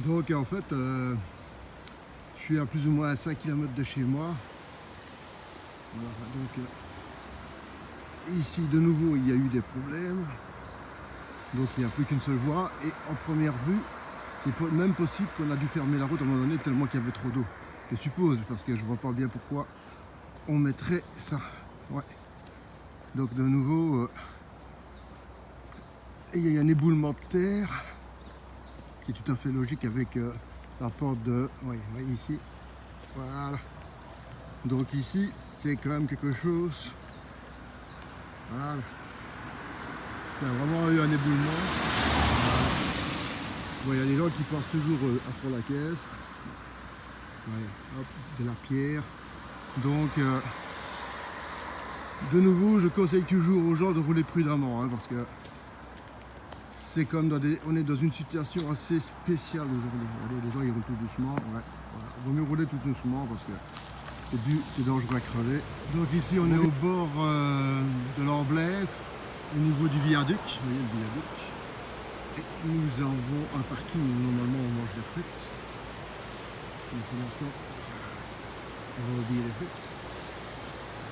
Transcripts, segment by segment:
Donc en fait, je suis à plus ou moins à 5 km de chez moi. Voilà, donc ici de nouveau il y a eu des problèmes. Donc il n'y a plus qu'une seule voie. Et en première vue, c'est même possible qu'on a dû fermer la route à un moment donné tellement qu'il y avait trop d'eau. Je suppose, parce que je vois pas bien pourquoi on mettrait ça. Ouais. Donc de nouveau, il y a un éboulement de terre qui est tout à fait logique avec la porte de... Oui, voyez ici. Voilà. Donc ici, c'est quand même quelque chose. Voilà. Il y a vraiment eu un éboulement. Bon, il y a des gens qui pensent toujours à fond la caisse. Ouais, hop, de la pierre. Donc, de nouveau, je conseille toujours aux gens de rouler prudemment, hein, parce que c'est comme on est dans une situation assez spéciale aujourd'hui. Regardez, les gens ils roulent tout doucement. Ouais, voilà. Il vaut mieux rouler tout doucement parce que c'est dangereux à crever. Donc ici, on est au bord de l'Amblève, au niveau du viaduc. Vous voyez le viaduc. Et nous avons un parking où normalement on mange des frites. Donc pour l'instant, on va oublier les frites.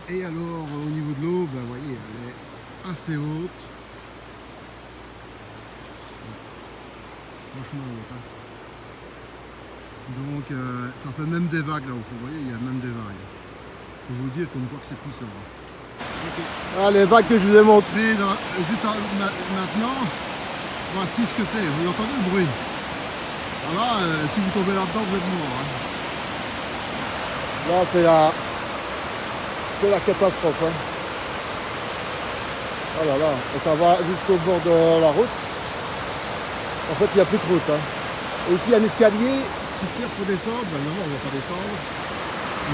Et alors, au niveau de l'eau, ben, vous voyez, elle est assez haute. Franchement haute. Hein. Donc, ça fait même des vagues là-haut. Vous voyez, il y a même des vagues. Pour vous dire comme quoi que c'est puissant. Okay. Ah, les vagues que je vous ai montrées juste maintenant, voici ce que c'est. Vous entendez le bruit? Voilà, si vous tombez là-dedans, vous êtes mort. Hein. Là, c'est la catastrophe. Hein. Oh là là, et ça va jusqu'au bord de la route. En fait, il n'y a plus de route. Hein. Et ici, il y a un escalier qui sert pour descendre. Ben non, on ne va pas descendre.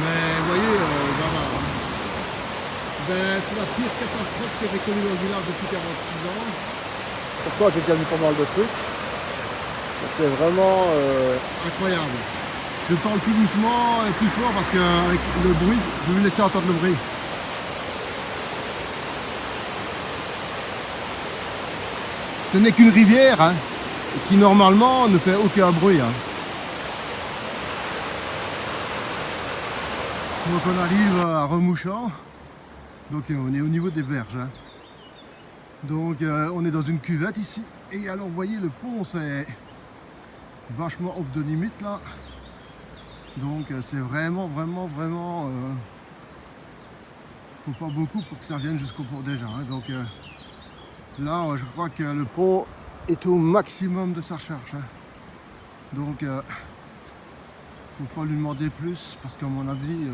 Mais vous voyez, voilà. Ben, c'est la pire catastrophe que j'ai connue dans le village depuis 46 ans. Pourquoi j'ai déjà mis pas mal de trucs. C'est vraiment incroyable. Je parle plus doucement et plus fort parce qu'avec le bruit, je vais vous laisser entendre le bruit. Ce n'est qu'une rivière hein, qui normalement ne fait aucun bruit. Hein. Donc on arrive à Remouchant, donc on est au niveau des berges. Hein. Donc on est dans une cuvette ici, et alors vous voyez le pont c'est vachement off de limite là. Donc c'est vraiment faut pas beaucoup pour que ça vienne jusqu'au pont déjà. Hein. Donc là je crois que le pont est au maximum de sa charge. Hein. Donc faut pas lui demander plus parce qu'à mon avis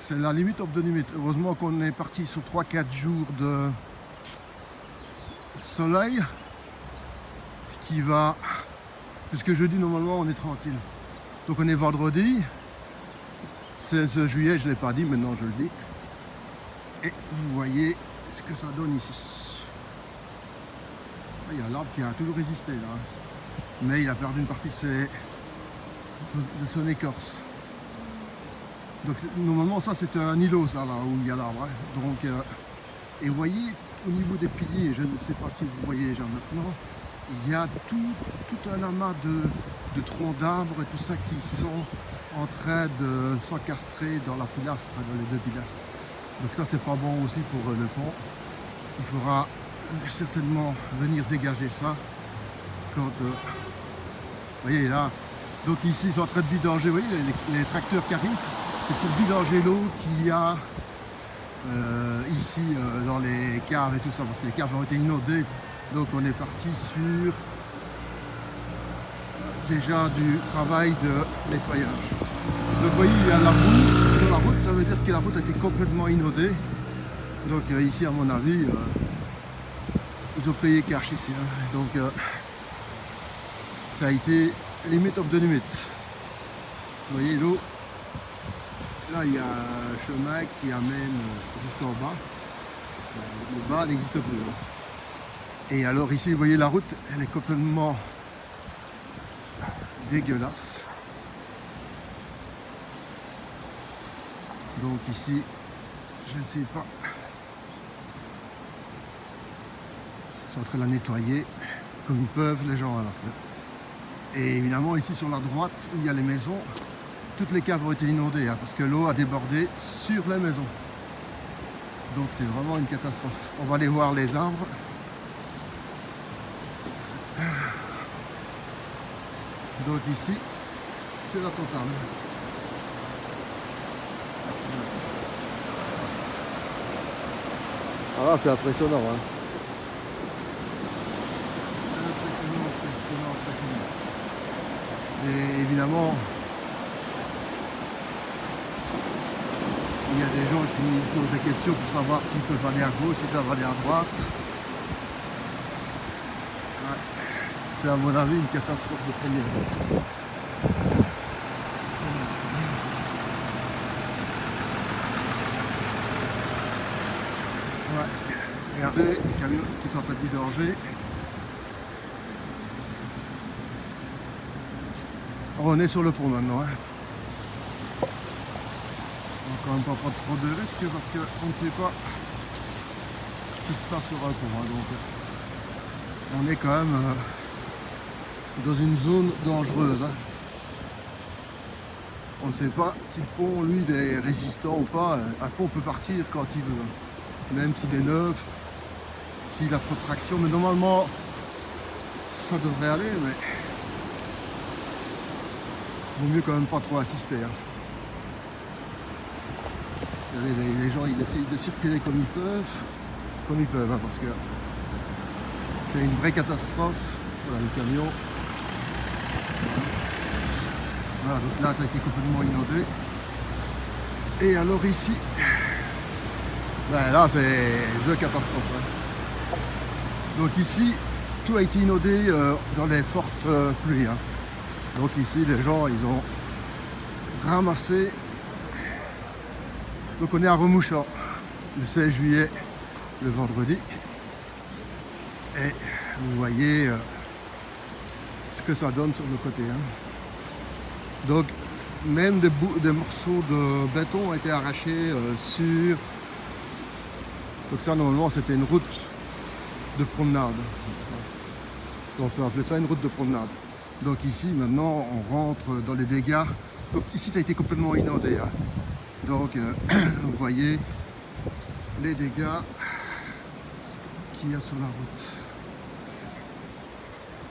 c'est la limite of the limit. Heureusement qu'on est parti sur 3-4 jours de soleil, ce qui va, puisque jeudi normalement on est tranquille. Donc on est vendredi 16 juillet, je ne l'ai pas dit, maintenant je le dis. Et vous voyez ce que ça donne ici. Il y a l'arbre qui a toujours résisté là, mais il a perdu une partie de son écorce. Donc normalement ça c'est un îlot ça là où il y a l'arbre. Hein. Donc et vous voyez au niveau des piliers, je ne sais pas si vous voyez déjà maintenant, il y a tout un amas de troncs d'arbres et tout ça qui sont en train de s'encastrer dans la pilastre, dans les deux pilastres. Donc ça c'est pas bon aussi pour le pont. Il faudra certainement venir dégager ça quand vous voyez là. Donc ici ils sont en train de vidanger, vous voyez les tracteurs qui arrivent, c'est pour vidanger l'eau qu'il y a ici dans les caves et tout ça, parce que les caves ont été inondées. Donc on est parti sur déjà du travail de nettoyage. Donc vous voyez il y a la boue sur la route, ça veut dire que la route a été complètement inondée. Donc ici à mon avis ils ont payé cash ici. Hein. Donc ça a été limit of the limit. Vous voyez l'eau. Là il y a un chemin qui amène juste en bas. Le bas n'existe plus. Hein. Et alors ici vous voyez la route, elle est complètement dégueulasse. Donc ici, je ne sais pas. Ils sont en train de la nettoyer comme ils peuvent les gens à la fin. Et évidemment ici sur la droite où il y a les maisons, toutes les caves ont été inondées hein, parce que l'eau a débordé sur les maisons. Donc c'est vraiment une catastrophe. On va aller voir les arbres. Donc ici, c'est la totale. Ah là, c'est impressionnant. Hein. Impressionnant. Et évidemment, il y a des gens qui posent des questions pour savoir s'ils peuvent aller à gauche, s'ils peuvent aller à droite. Ouais. C'est à mon avis une catastrophe de premier niveau. Ouais. Regardez, les camions qui sont en train de vidanger. On est sur le pont maintenant. Hein. On va quand même pas prendre trop de risques parce qu'on ne sait pas ce qui se passe sur un pont. Hein. Donc, on est quand même dans une zone dangereuse. Hein. On ne sait pas si le pont, lui, est résistant ou pas. Un pont peut partir quand il veut. Hein. Même s'il est neuf, s'il a trop de traction. Mais normalement, ça devrait aller. Mais il vaut mieux quand même pas trop assister. Hein. Les gens ils essayent de circuler comme ils peuvent, hein, parce que c'est une vraie catastrophe. Voilà le camion. Voilà, donc là ça a été complètement inondé. Et alors ici, ben là c'est une catastrophe. Hein. Donc ici, tout a été inondé dans les fortes pluies. Hein. Donc ici les gens ils ont ramassé. Donc on est à Remouchant le 16 juillet, le vendredi. Et vous voyez ce que ça donne sur le côté. Hein. Donc même des morceaux de béton ont été arrachés sur... Donc ça normalement c'était une route de promenade. On peut appeler ça une route de promenade. Donc ici maintenant on rentre dans les dégâts. Donc ici ça a été complètement inondé. Hein. Donc vous voyez les dégâts qu'il y a sur la route.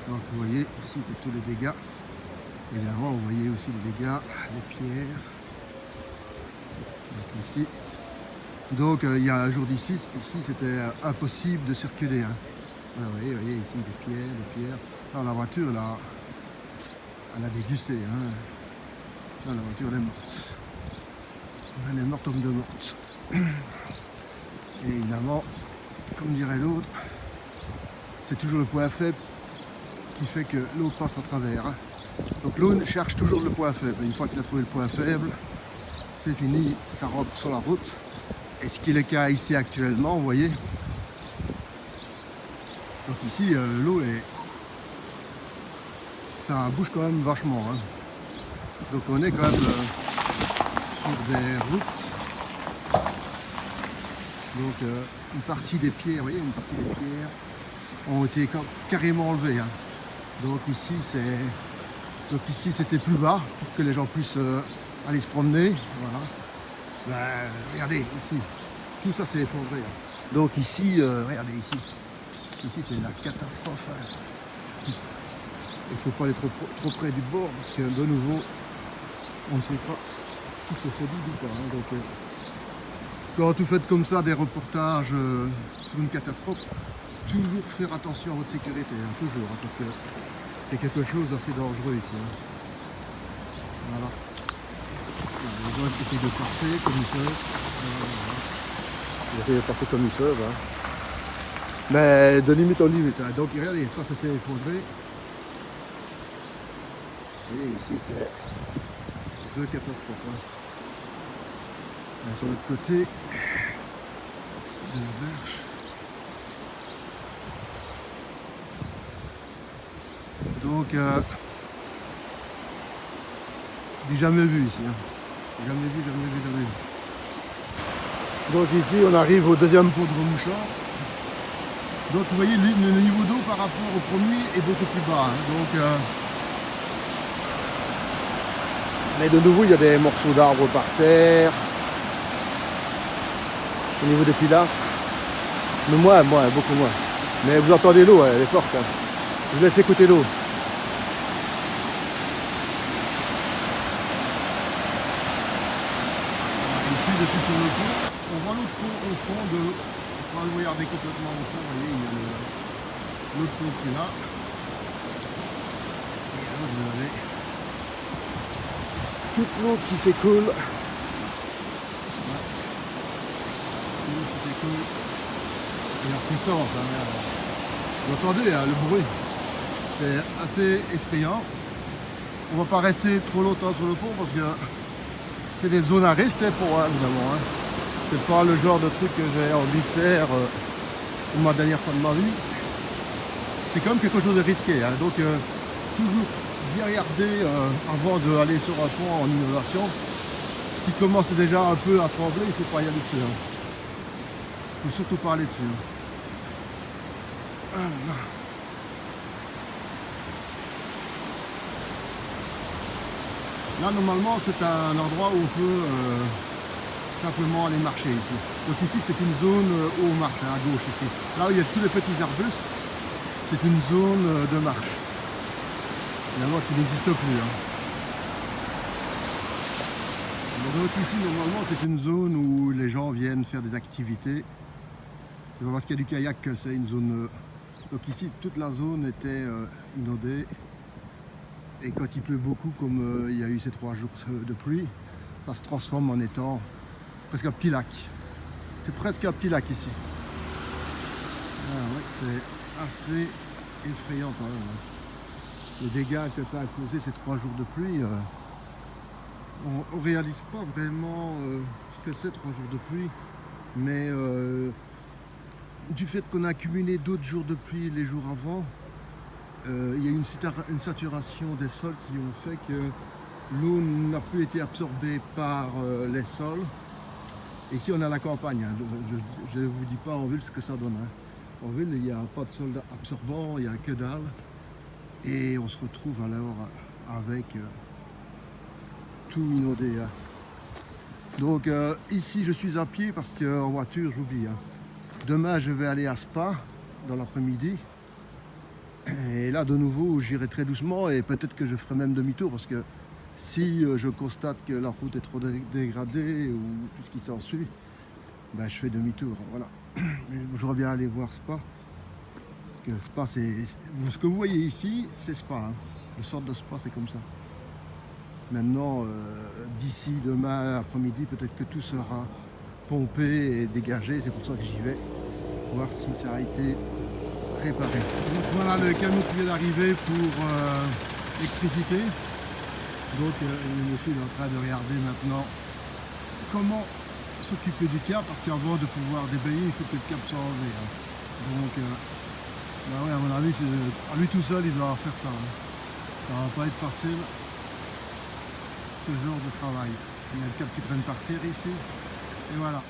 Donc vous voyez ici c'est tous les dégâts. Évidemment vous voyez aussi les dégâts, les pierres. Donc ici. Donc il y a un jour d'ici, ici c'était impossible de circuler. Hein. Voilà, vous voyez ici des pierres. Alors la voiture là, elle a dégusté. Hein. Là, la voiture elle est morte. Elle est morte comme de morte. Et évidemment, comme dirait l'autre, c'est toujours le point faible qui fait que l'eau passe à travers. Hein. Donc l'eau cherche toujours le point faible. Une fois qu'il a trouvé le point faible, c'est fini, ça rentre sur la route. Et ce qui est le cas ici actuellement, vous voyez. Donc ici, l'eau est... ça bouge quand même vachement. Hein. Donc on est quand même sur des routes. Donc une partie des pierres, vous voyez, une partie des pierres ont été carrément enlevées. Hein. Donc ici c'était plus bas pour que les gens puissent aller se promener. Voilà. Ben, regardez ici, tout ça s'est effondré. Hein. Donc ici, regardez ici c'est la catastrophe. Hein. Il ne faut pas aller trop près du bord parce que de nouveau, on ne sait pas si c'est solide ou pas. Hein. Donc, quand vous faites comme ça des reportages sur une catastrophe, toujours faire attention à votre sécurité, hein, toujours, hein, parce que c'est quelque chose d'assez dangereux ici. Hein. Voilà. Les gens essayent de passer comme ils peuvent. Ils essayent de passer comme ils peuvent. Hein. Mais de limite en limite. Hein. Donc regardez, ça s'est effondré. Et ici c'est une catastrophe. Hein. Sur l'autre côté de la berge. Donc j'ai jamais vu ici. Hein. Jamais vu. Donc ici on arrive au deuxième pont de Remouchant. Donc vous voyez le niveau d'eau par rapport au premier est beaucoup plus bas. Hein. Donc Mais de nouveau, il y a des morceaux d'arbres par terre. Au niveau des pilastres. Mais moins, beaucoup moins. Mais vous entendez l'eau, elle est forte. Hein. Je vous laisse écouter l'eau. Ici, depuis sur le pont, on voit l'autre pont au fond de l'eau. On va le regarder complètement au fond. Vous voyez, il y a l'autre pont qui est là. Et là, vous avez toute l'eau qui s'écoule. Et la puissance, hein, vous entendez hein, le bruit, c'est assez effrayant. On ne va pas rester trop longtemps sur le pont parce que c'est des zones à risque pour moi évidemment. Hein. C'est pas le genre de truc que j'ai envie de faire pour ma dernière fois de ma vie. C'est quand même quelque chose de risqué. Hein. Donc toujours bien regarder avant d'aller sur un pont en innovation. S'il commence déjà un peu à trembler, il ne faut pas y aller dessus. Hein. Il ne faut surtout pas aller dessus. Ah là là. Là, normalement, c'est un endroit où on peut simplement aller marcher ici. Donc ici, c'est une zone où on marche, hein, à gauche ici. Là où il y a tous les petits arbustes, c'est une zone de marche. Évidemment, qui n'existe plus. Hein. Donc ici, normalement, c'est une zone où les gens viennent faire des activités. Parce qu'il y a du kayak, c'est une zone... Donc ici, toute la zone était inondée. Et quand il pleut beaucoup, comme il y a eu ces 3 jours de pluie, ça se transforme en étant presque un petit lac. C'est presque un petit lac ici. Ah ouais, c'est assez effrayant quand même. Les dégâts que ça a causé ces 3 jours de pluie, on ne réalise pas vraiment ce que c'est 3 jours de pluie. Mais du fait qu'on a accumulé d'autres jours de pluie les jours avant, il y a eu une saturation des sols qui ont fait que l'eau n'a plus été absorbée par les sols. Et ici on est à la campagne, hein. Je ne vous dis pas en ville ce que ça donne. Hein. En ville il n'y a pas de sol absorbant, il n'y a que dalle. Et on se retrouve alors avec tout inondé. Hein. Donc ici je suis à pied parce qu'en voiture j'oublie. Hein. Demain je vais aller à Spa dans l'après-midi. Et là de nouveau j'irai très doucement et peut-être que je ferai même demi-tour parce que si je constate que la route est trop dégradée ou tout ce qui s'ensuit, ben, je fais demi-tour. Voilà. J'aurais bien aller voir Spa. Parce que Spa, ce que vous voyez ici, c'est Spa. Hein. Le centre de Spa, c'est comme ça. Maintenant, d'ici demain après-midi, peut-être que tout sera pompé et dégagé. C'est pour ça que j'y vais, voir si ça a été réparé. Donc voilà le camion qui vient d'arriver pour l'électricité. Donc le monsieur est en train de regarder maintenant comment s'occuper du câble, parce qu'avant de pouvoir débayer, il faut que le câble soit enlevé. Hein. Donc bah ouais, à mon avis, à lui tout seul, il doit faire ça. Hein. Ça va pas être facile, ce genre de travail. Il y a le câble qui traîne par terre ici, et voilà.